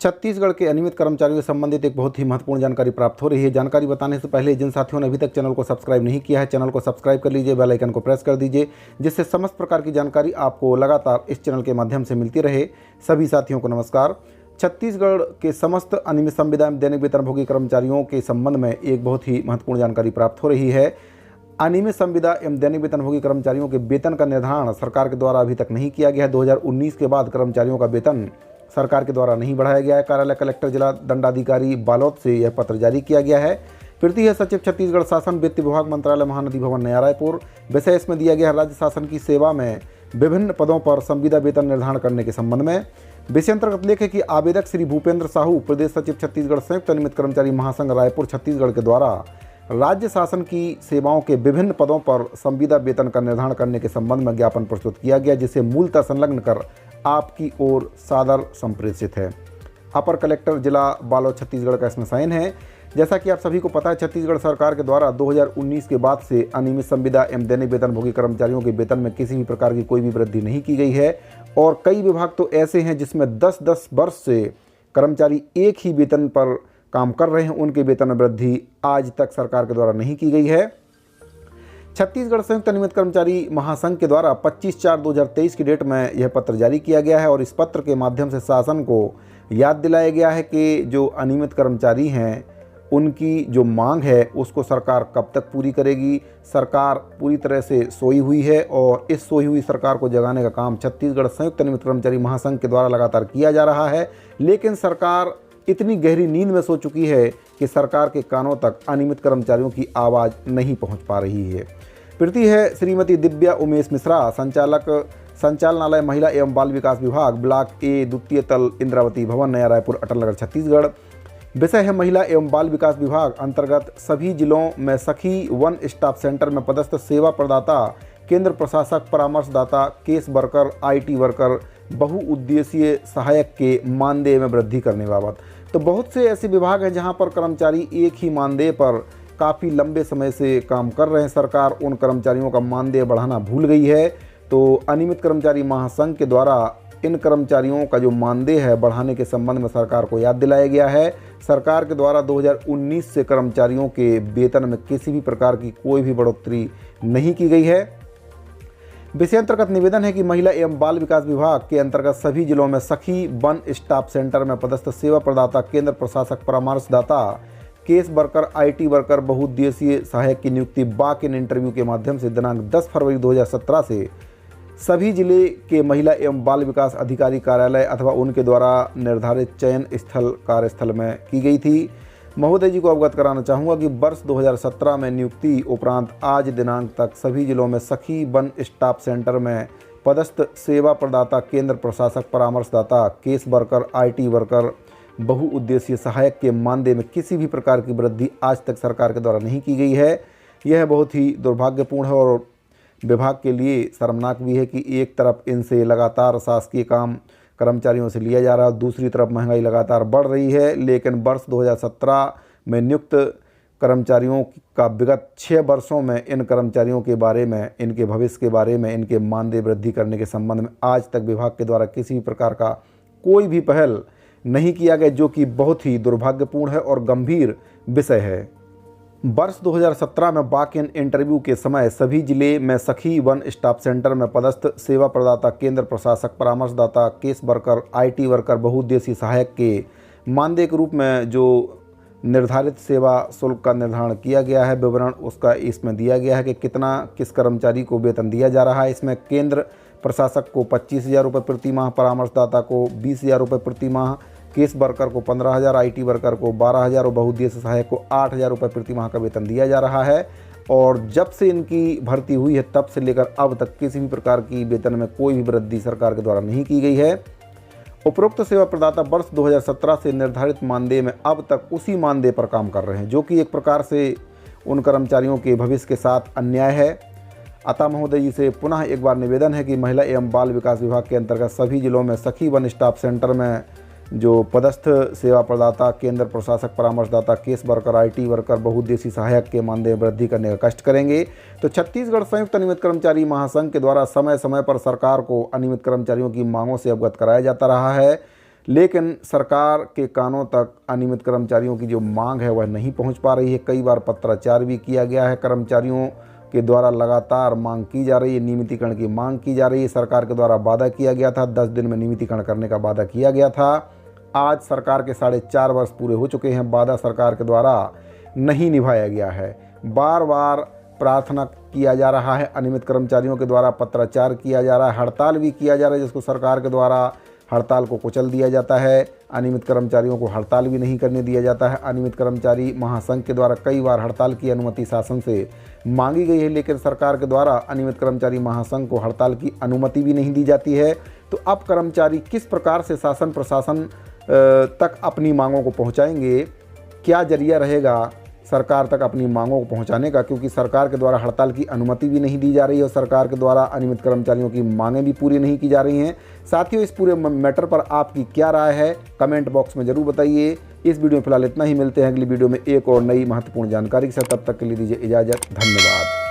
छत्तीसगढ़ के अनियमित कर्मचारियों से संबंधित एक बहुत ही महत्वपूर्ण जानकारी प्राप्त हो रही है। जानकारी बताने से पहले जिन साथियों ने अभी तक चैनल को सब्सक्राइब नहीं किया है, चैनल को सब्सक्राइब कर लीजिए, बेल आइकन को प्रेस कर दीजिए, जिससे समस्त प्रकार की जानकारी आपको लगातार इस चैनल के माध्यम से मिलती रहे। सभी साथियों को नमस्कार। छत्तीसगढ़ के समस्त अनियमित संविदा एवं दैनिक वेतनभोगी कर्मचारियों के संबंध में एक बहुत ही महत्वपूर्ण जानकारी प्राप्त हो रही है। अनियमित संविदा एवं दैनिक वेतनभोगी कर्मचारियों के वेतन का निर्धारण सरकार के द्वारा अभी तक नहीं किया गया है। 2019 के बाद कर्मचारियों का वेतन सरकार के द्वारा नहीं बढ़ाया गया है। कार्यालय कलेक्टर जिला दंडाधिकारी बालोद से यह पत्र जारी किया गया है। प्रति है सचिव छत्तीसगढ़ शासन, वित्त विभाग, मंत्रालय, महानदी भवन, नया रायपुर। विषय इसमें दिया गया है राज्य शासन की सेवा में विभिन्न पदों पर संविदा वेतन निर्धारण करने के संबंध में। विषय अंतर्गत लेख है कि आवेदक श्री भूपेंद्र साहू, प्रदेश सचिव छत्तीसगढ़, संयुक्त अनियमित कर्मचारी महासंघ रायपुर छत्तीसगढ़ के द्वारा राज्य शासन की सेवाओं के विभिन्न पदों पर संविदा वेतन का निर्धारण करने के संबंध में ज्ञापन प्रस्तुत किया गया, जिसे मूलतः संलग्न कर आपकी ओर सादर संप्रेषित है। अपर कलेक्टर जिला बालोद छत्तीसगढ़ का इसमें साइन है। जैसा कि आप सभी को पता है, छत्तीसगढ़ सरकार के द्वारा 2019 के बाद से अनियमित संविदा एवं दैनिक वेतनभोगी कर्मचारियों के वेतन में किसी भी प्रकार की कोई भी वृद्धि नहीं की गई है, और कई विभाग तो ऐसे हैं जिसमें 10-10 वर्ष से कर्मचारी एक ही वेतन पर काम कर रहे हैं, उनके वेतन में वृद्धि आज तक सरकार के द्वारा नहीं की गई है। छत्तीसगढ़ संयुक्त अनियमित कर्मचारी महासंघ के द्वारा 25/4/2023 की डेट में यह पत्र जारी किया गया है, और इस पत्र के माध्यम से शासन को याद दिलाया गया है कि जो अनियमित कर्मचारी हैं उनकी जो मांग है उसको सरकार कब तक पूरी करेगी। सरकार पूरी तरह से सोई हुई है, और इस सोई हुई सरकार को जगाने का काम छत्तीसगढ़ संयुक्त अनियमित कर्मचारी महासंघ के द्वारा लगातार किया जा रहा है। लेकिन सरकार इतनी गहरी नींद में सो चुकी है कि सरकार के कानों तक अनियमित कर्मचारियों की आवाज़ नहीं पहुंच पा रही है। प्रति है श्रीमती दिव्या उमेश मिश्रा, संचालक संचालनालय महिला एवं बाल विकास विभाग, ब्लॉक ए, द्वितीय तल, इंद्रावती भवन, नया रायपुर, अटल नगर, छत्तीसगढ़। विषय है महिला एवं बाल विकास विभाग अंतर्गत सभी जिलों में सखी वन स्टॉप सेंटर में पदस्थ सेवा प्रदाता, केंद्र प्रशासक, परामर्शदाता, केस वर्कर, IT वर्कर, बहुउद्देशीय सहायक के मानदेय में वृद्धि करने बाबत। तो बहुत से ऐसे विभाग हैं जहां पर कर्मचारी एक ही मानदेय पर काफ़ी लंबे समय से काम कर रहे हैं। सरकार उन कर्मचारियों का मानदेय बढ़ाना भूल गई है। तो अनियमित कर्मचारी महासंघ के द्वारा इन कर्मचारियों का जो मानदेय है बढ़ाने के संबंध में सरकार को याद दिलाया गया है। सरकार के द्वारा 2019 से कर्मचारियों के वेतन में किसी भी प्रकार की कोई भी बढ़ोतरी नहीं की गई है। विषय अंतर्गत निवेदन है कि महिला एवं बाल विकास विभाग के अंतर्गत सभी जिलों में सखी वन स्टॉप सेंटर में पदस्थ सेवा प्रदाता, केंद्र प्रशासक, परामर्शदाता, केस वर्कर, IT वर्कर, बहुउद्देशीय सहायक की नियुक्ति वॉक इन इंटरव्यू के माध्यम से दिनांक 10 फरवरी 2017 से सभी जिले के महिला एवं बाल विकास अधिकारी कार्यालय अथवा उनके द्वारा निर्धारित चयन स्थल कार्यस्थल में की गई थी। महोदय जी को अवगत कराना चाहूँगा कि वर्ष 2017 में नियुक्ति उपरांत आज दिनांक तक सभी जिलों में सखी वन स्टॉप सेंटर में पदस्थ सेवा प्रदाता, केंद्र प्रशासक, परामर्शदाता, केस वर्कर, IT वर्कर, बहुउद्देशीय सहायक के मानदेय में किसी भी प्रकार की वृद्धि आज तक सरकार के द्वारा नहीं की गई है। यह बहुत ही दुर्भाग्यपूर्ण है और विभाग के लिए शर्मनाक भी है कि एक तरफ इनसे लगातार शासकीय काम कर्मचारियों से लिया जा रहा है, दूसरी तरफ महंगाई लगातार बढ़ रही है। लेकिन वर्ष 2017 में नियुक्त कर्मचारियों का विगत 6 वर्षों में इन कर्मचारियों के बारे में, इनके भविष्य के बारे में, इनके मानदेय वृद्धि करने के संबंध में आज तक विभाग के द्वारा किसी भी प्रकार का कोई भी पहल नहीं किया गया, जो कि बहुत ही दुर्भाग्यपूर्ण है और गंभीर विषय है। वर्ष 2017 में वॉक इन इंटरव्यू के समय सभी जिले में सखी वन स्टॉप सेंटर में पदस्थ सेवा प्रदाता, केंद्र प्रशासक, परामर्शदाता, केस वर्कर, IT वर्कर, बहुउद्देशीय सहायक के मानदेय के रूप में जो निर्धारित सेवा शुल्क का निर्धारण किया गया है, विवरण उसका इसमें दिया गया है कि कितना किस कर्मचारी को वेतन दिया जा रहा है। इसमें केंद्र प्रशासक को 25,000 रुपये प्रति माह, परामर्शदाता को 20,000 रुपये प्रति माह, केस वर्कर को 15,000, IT वर्कर को 12,000 और बहुउद्देशीय सहायक को 8,000 रुपये प्रति माह का वेतन दिया जा रहा है। और जब से इनकी भर्ती हुई है तब से लेकर अब तक किसी भी प्रकार की वेतन में कोई भी वृद्धि सरकार के द्वारा नहीं की गई है। उपरोक्त सेवा प्रदाता वर्ष 2017 से निर्धारित मानदेय में अब तक उसी मानदेय पर काम कर रहे हैं, जो कि एक प्रकार से उन कर्मचारियों के भविष्य के साथ अन्याय है। अतः महोदय जी से पुनः एक बार निवेदन है कि महिला एवं बाल विकास विभाग के अंतर्गत सभी जिलों में सखी वन स्टॉप सेंटर में जो पदस्थ सेवा प्रदाता, केंद्र प्रशासक, परामर्शदाता, केस वर्कर, IT वर्कर, बहुउद्देशीय सहायक के मानदेय वृद्धि करने का कष्ट करेंगे। तो छत्तीसगढ़ संयुक्त अनियमित कर्मचारी महासंघ के द्वारा समय समय पर सरकार को अनियमित कर्मचारियों की मांगों से अवगत कराया जाता रहा है। लेकिन सरकार के कानों तक अनियमित कर्मचारियों की जो मांग है वह नहीं पहुंच पा रही है। कई बार पत्राचार भी किया गया है, कर्मचारियों के द्वारा लगातार मांग की जा रही है, नियमितीकरण की मांग की जा रही है। सरकार के द्वारा वादा किया गया था, 10 दिन में नियमितीकरण करने का वादा किया गया था। आज सरकार के 4.5 वर्ष पूरे हो चुके हैं, वादा सरकार के द्वारा नहीं निभाया गया है। बार बार प्रार्थना किया जा रहा है, अनियमित कर्मचारियों के द्वारा पत्राचार किया जा रहा है, हड़ताल भी किया जा रहा है, जिसको सरकार के द्वारा हड़ताल को कुचल दिया जाता है। अनियमित कर्मचारियों को हड़ताल भी नहीं करने दिया जाता है। अनियमित कर्मचारी महासंघ के द्वारा कई बार हड़ताल की अनुमति शासन से मांगी गई है, लेकिन सरकार के द्वारा अनियमित कर्मचारी महासंघ को हड़ताल की अनुमति भी नहीं दी जाती है। तो अब कर्मचारी किस प्रकार से शासन प्रशासन तक अपनी मांगों को पहुंचाएंगे, क्या जरिया रहेगा सरकार तक अपनी मांगों को पहुंचाने का, क्योंकि सरकार के द्वारा हड़ताल की अनुमति भी नहीं दी जा रही है और सरकार के द्वारा अनियमित कर्मचारियों की मांगें भी पूरी नहीं की जा रही हैं। साथियों, इस पूरे मैटर पर आपकी क्या राय है, कमेंट बॉक्स में ज़रूर बताइए। इस वीडियो में फिलहाल इतना ही, मिलते हैं अगली वीडियो में एक और नई महत्वपूर्ण जानकारी के साथ। तब तक के लिए दीजिए इजाज़त, धन्यवाद।